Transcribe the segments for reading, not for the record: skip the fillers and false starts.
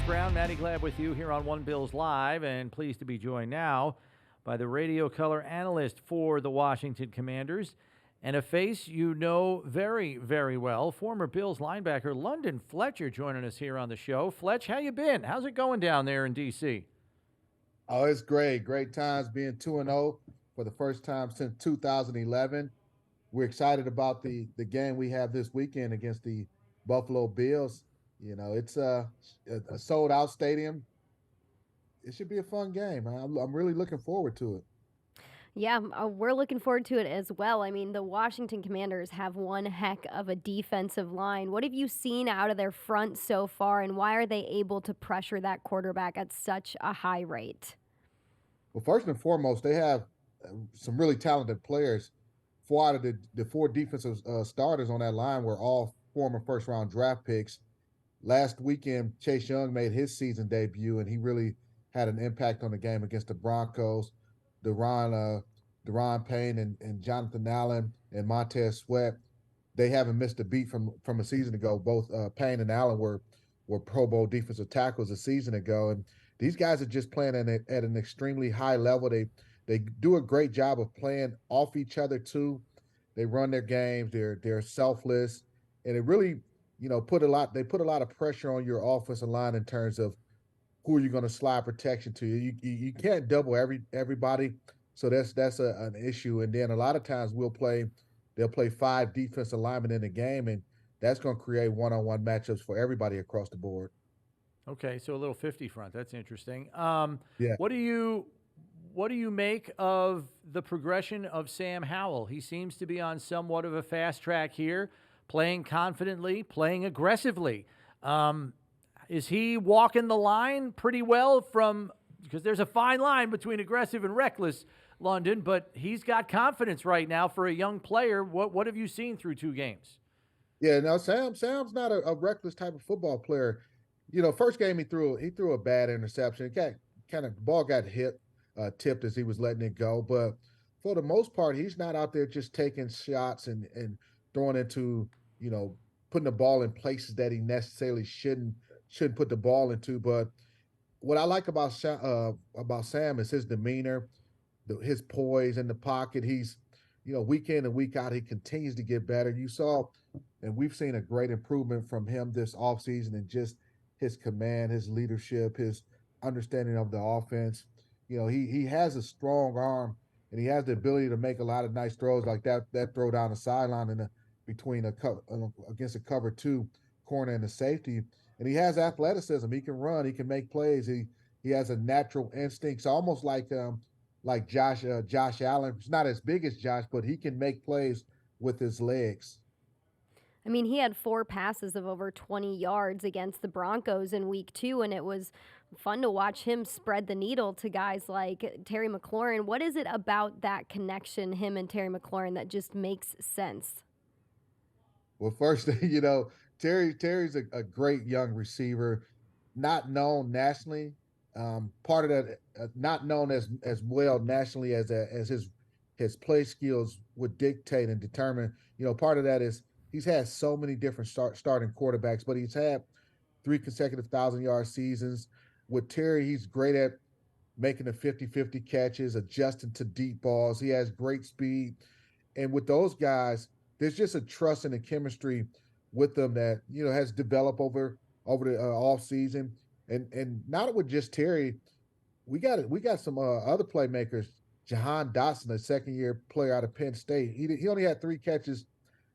background. Matty Glad with you here on One Bills Live, and pleased to be joined now by the radio color analyst for the Washington Commanders, and a face you know very, very well, former Bills linebacker London Fletcher joining us here on the show. Fletch, how you been? How's it going down there in D.C.? Oh, it's great. Great times being 2-0 for the first time since 2011. We're excited about the game we have this weekend against the Buffalo Bills. You know, it's a sold out stadium. It should be a fun game. I'm really looking forward to it. Yeah, we're looking forward to it as well. I mean, the Washington Commanders have one heck of a defensive line. What have you seen out of their front so far, and why are they able to pressure that quarterback at such a high rate? Well, first and foremost, they have some really talented players. Four out of the four defensive starters on that line were all former first round draft picks. Last weekend, Chase Young made his season debut, and he really had an impact on the game against the Broncos. Deron Payne and Jonathan Allen and Montez Sweat, they haven't missed a beat from a season ago. Both Payne and Allen were Pro Bowl defensive tackles a season ago, and these guys are just playing at an extremely high level. They do a great job of playing off each other too. They run their games. They're selfless, and it really they put a lot of pressure on your offensive line in terms of who are you going to slide protection to. You can't double everybody, so an issue. And then a lot of times they'll play five defensive linemen in the game, and that's going to create one-on-one matchups for everybody across the board. Okay, so a little 50 front. That's interesting. Yeah. What do you make of the progression of Sam Howell? He seems to be on somewhat of a fast track here, playing confidently, playing aggressively. Is he walking the line pretty well because there's a fine line between aggressive and reckless, London, but he's got confidence right now for a young player. What have you seen through two games? Yeah, no, Sam's not a reckless type of football player. You know, first game he threw a bad interception. The ball got tipped as he was letting it go. But for the most part, he's not out there just taking shots and throwing into, putting the ball in places that he necessarily shouldn't put the ball into. But what I like about Sam is his demeanor, his poise in the pocket. He's, week in and week out, he continues to get better. You saw, and we've seen a great improvement from him this offseason and just his command, his leadership, his understanding of the offense. He has a strong arm, and he has the ability to make a lot of nice throws like that throw down the sideline against a cover two corner and the safety. And he has athleticism. He can run. He can make plays. He has a natural instinct. It's almost like Josh Allen. He's not as big as Josh, but he can make plays with his legs. I mean, he had 4 passes of over 20 yards against the Broncos in week 2, and it was fun to watch him spread the needle to guys like Terry McLaurin. What is it about that connection, him and Terry McLaurin, that just makes sense? Well, first, Terry's a great young receiver, not known nationally. Part of that, not known as well nationally as his play skills would dictate and determine. Part of that is he's had so many different starting quarterbacks, but he's had 3 consecutive 1,000-yard seasons. With Terry, he's great at making the 50-50 catches, adjusting to deep balls. He has great speed. And with those guys, there's just a trust and a chemistry with them that, has developed over the off season. And not with just Terry, we got some other playmakers. Jahan Dotson, a second-year player out of Penn State. He only had 3 catches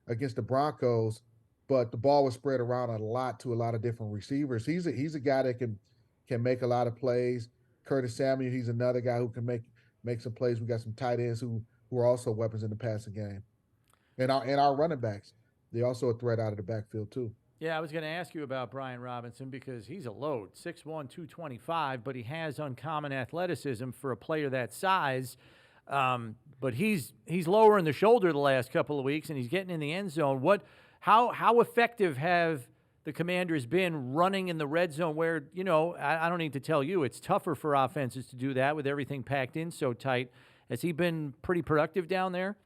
against the Broncos, but the ball was spread around a lot to a lot of different receivers. He's a guy that can make a lot of plays. Curtis Samuel, he's another guy who can make some plays. We got some tight ends who are also weapons in the passing game. And our running backs, they're also a threat out of the backfield too. Yeah, I was going to ask you about Brian Robinson because he's a load, 6'1", 225, but he has uncommon athleticism for a player that size. But he's lowering the shoulder the last couple of weeks, and he's getting in the end zone. How effective have the Commanders been running in the red zone where, I don't need to tell you, it's tougher for offenses to do that with everything packed in so tight. Has he been pretty productive down there?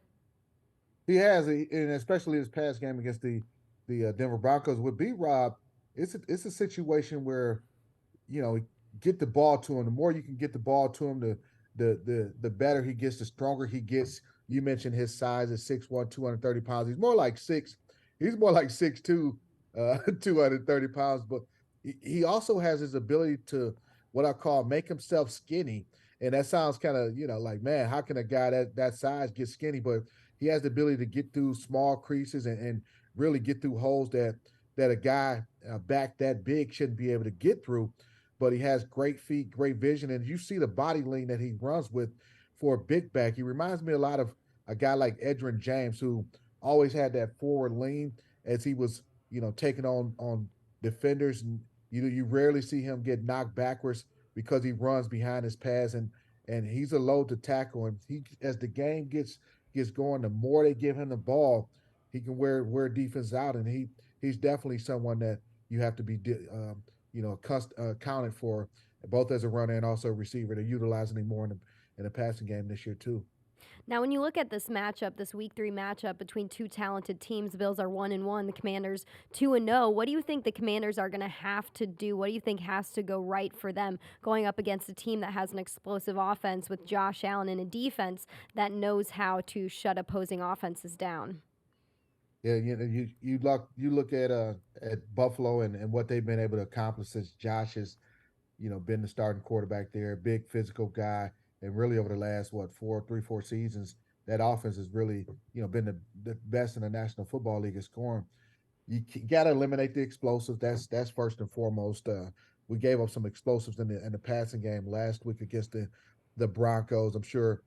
He has, and especially his past game against the Denver Broncos. With B-Rob, it's a situation where you know, get the ball to him. The more you can get the ball to him, the better he gets, the stronger he gets. You mentioned his size is 6'1", 230 pounds. He's more like 6'2", 230 pounds. But he also has his ability to what I call make himself skinny. And that sounds kind of, like, man, how can a guy that size get skinny? But he has the ability to get through small creases and really get through holes that a guy back that big shouldn't be able to get through. But he has great feet, great vision, and you see the body lean that he runs with for a big back. He reminds me a lot of a guy like Edgerrin James, who always had that forward lean as he was, taking on defenders, and you rarely see him get knocked backwards because he runs behind his pads, and he's a load to tackle. And he, as the game gets going, the more they give him the ball, he can wear defense out, and he's definitely someone that you have to be accounted for both as a runner and also a receiver. They're utilizing him more in the passing game this year too. Now, when you look at this matchup, this Week 3 matchup between two talented teams, the Bills are 1-1, the Commanders 2-0. What do you think the Commanders are going to have to do? What do you think has to go right for them going up against a team that has an explosive offense with Josh Allen and a defense that knows how to shut opposing offenses down? Yeah, you look at Buffalo and what they've been able to accomplish since Josh has been the starting quarterback there, big physical guy, and really over the last 4 seasons, that offense has really been the best in the National Football League at scoring. You got to eliminate the explosives. That's first and foremost. We gave up some explosives in the passing game last week against the Broncos. I'm sure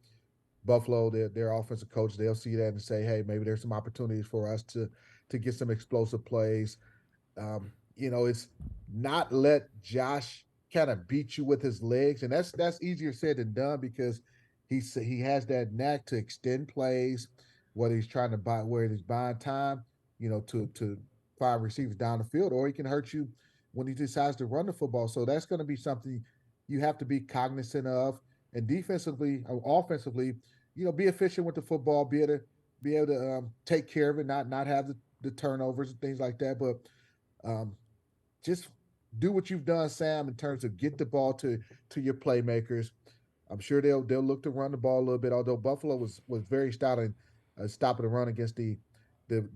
Buffalo, their offensive coach, they'll see that and say, hey, maybe there's some opportunities for us to get some explosive plays. It's not let Josh kind of beat you with his legs, and that's easier said than done because he has that knack to extend plays, whether he's trying to where he's buying time, to find receivers down the field, or he can hurt you when he decides to run the football. So that's going to be something you have to be cognizant of. And defensively or offensively, be efficient with the football, be able to take care of it, not have the turnovers and things like that. But just do what you've done, Sam, in terms of get the ball to your playmakers. I'm sure they'll look to run the ball a little bit. Although Buffalo was very stout in stopping the run against the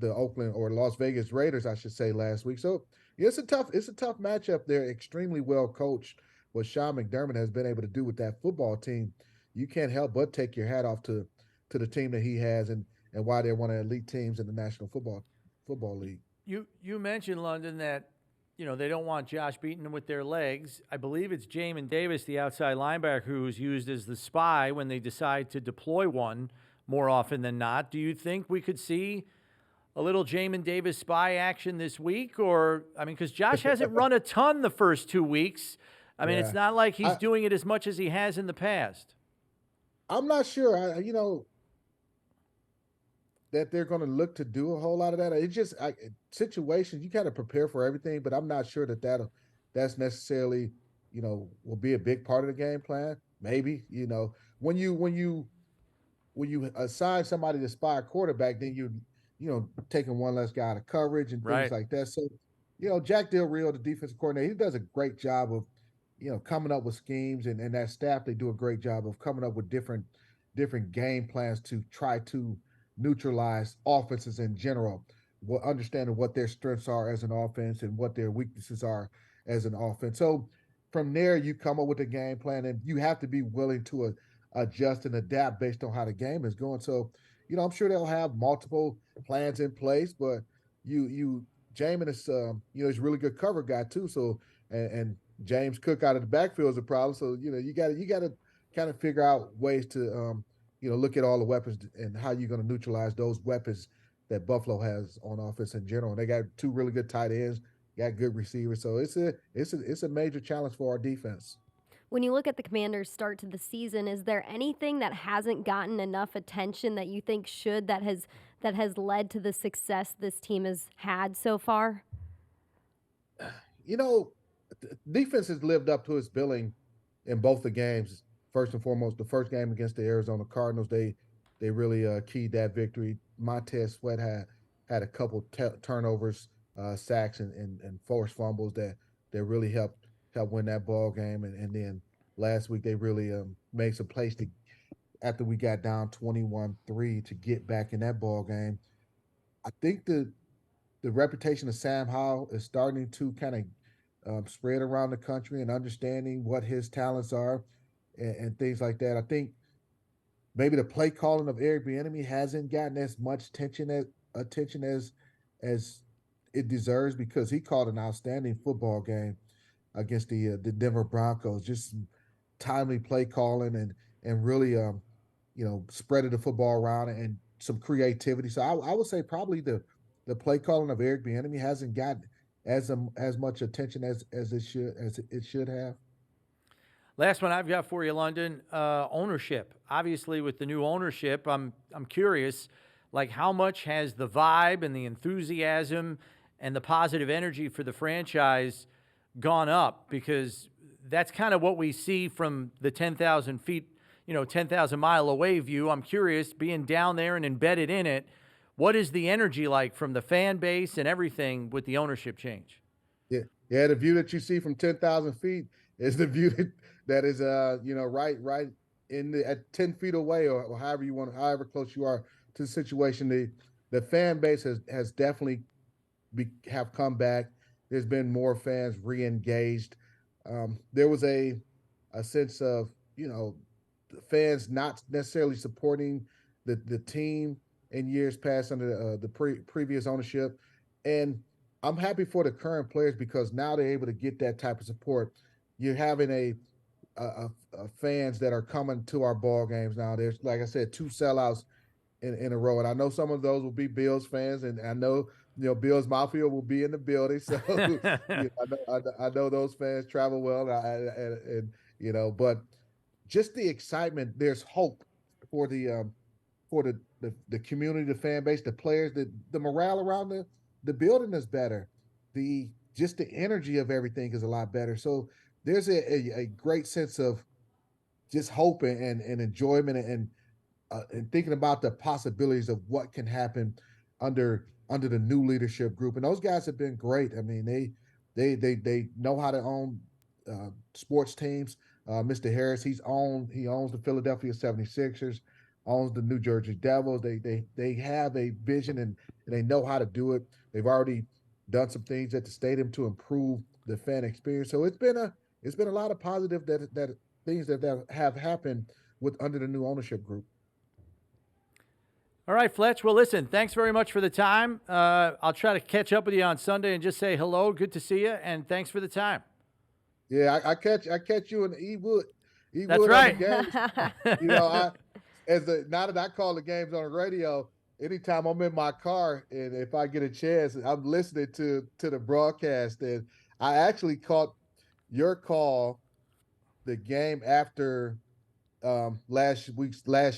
Oakland or Las Vegas Raiders, I should say, last week. So yeah, it's a tough matchup. They're extremely well coached. What Sean McDermott has been able to do with that football team, you can't help but take your hat off to the team that he has and why they're one of the elite teams in the National Football League. You mentioned, London, that they don't want Josh beating them with their legs. I believe it's Jamin Davis, the outside linebacker, who's used as the spy when they decide to deploy one more often than not. Do you think we could see a little Jamin Davis spy action this week? Or, because Josh hasn't run a ton the first 2 weeks. It's not like he's doing it as much as he has in the past. I'm not sure. That they're going to look to do a whole lot of that. It's just situations you got to prepare for everything, but I'm not sure that's necessarily will be a big part of the game plan. Maybe when you assign somebody to spy a quarterback, then you taking one less guy out of coverage and things like that. So Jack Del Rio, the defensive coordinator, he does a great job of coming up with schemes, and that staff, they do a great job of coming up with different game plans to try to neutralize offenses in general, understanding what their strengths are as an offense and what their weaknesses are as an offense. So from there, you come up with a game plan, and you have to be willing to adjust and adapt based on how the game is going. So, I'm sure they'll have multiple plans in place, but Jamin is, he's a really good cover guy too. So, and James Cook out of the backfield is a problem. So, you got to kind of figure out ways to, look at all the weapons and how you're going to neutralize those weapons that Buffalo has on offense in general. And they got 2 really good tight ends, got good receivers. So it's a major challenge for our defense. When you look at the Commanders' start to the season, is there anything that hasn't gotten enough attention that you think that has led to the success this team has had so far? Defense has lived up to its billing in both the games. First and foremost, the first game against the Arizona Cardinals, they really keyed that victory. Montez Sweat had a couple turnovers, sacks, and forced fumbles that really helped help win that ball game, and then last week they really made some plays to after we got down 21-3 to get back in that ball game. I think the reputation of Sam Howell is starting to kind of spread around the country and understanding what his talents are and things like that. I think maybe the play calling of Eric Bieniemy hasn't gotten as much attention as it deserves because he called an outstanding football game against the Denver Broncos. Just some timely play calling and really spreading the football around and some creativity. So I would say probably the play calling of Eric Bieniemy hasn't gotten as much attention as it should have. Last one I've got for you, London. Ownership. Obviously, with the new ownership, I'm curious, like how much has the vibe and the enthusiasm and the positive energy for the franchise gone up? Because that's kind of what we see from the 10,000 feet, 10,000 mile away view. I'm curious, being down there and embedded in it, what is the energy like from the fan base and everything with the ownership change? Yeah. The view that you see from 10,000 feet is the view that is, right at 10 feet away or however close you are to the situation. The fan base has definitely have come back. There's been more fans re-engaged. There was a sense of, fans not necessarily supporting the team in years past under the previous ownership. And I'm happy for the current players because now they're able to get that type of support. You're having a fans that are coming to our ball games now. There's, like I said, 2 sellouts in a row. And I know some of those will be Bills fans, and I know, Bills Mafia will be in the building. So I know those fans travel well, but just the excitement, there's hope for the community, the fan base, the players, the morale around the building is better. Just the energy of everything is a lot better. So there's a great sense of just hope and enjoyment and thinking about the possibilities of what can happen under the new leadership group. And those guys have been great. I mean, they know how to own sports teams. Mr. Harris, he owns the Philadelphia 76ers, owns the New Jersey Devils. They have a vision and they know how to do it. They've already done some things at the stadium to improve the fan experience. So it's been a lot of positive that things that have happened under the new ownership group. All right, Fletch. Well, listen, thanks very much for the time. I'll try to catch up with you on Sunday and just say hello. Good to see you, and thanks for the time. Yeah, I catch you in the E-Wood. That's right. Now that I call the games on the radio, anytime I'm in my car and if I get a chance, I'm listening to the broadcast. And I actually caught your call the game after last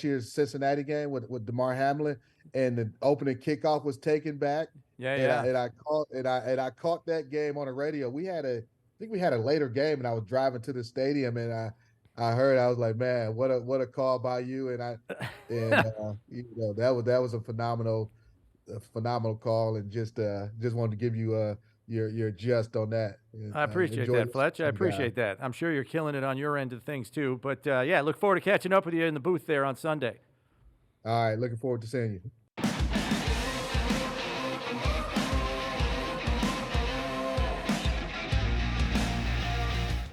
year's Cincinnati game with DeMar Hamlin, and the opening kickoff was taken back. And I caught that game on the radio. I think we had a later game, and I was driving to the stadium, and I heard, I was like, man, what a call by you, and that was a phenomenal call, and just wanted to give you your just on that. I appreciate that, Fletch. I appreciate that. I'm sure you're killing it on your end of things too. But look forward to catching up with you in the booth there on Sunday. All right, looking forward to seeing you.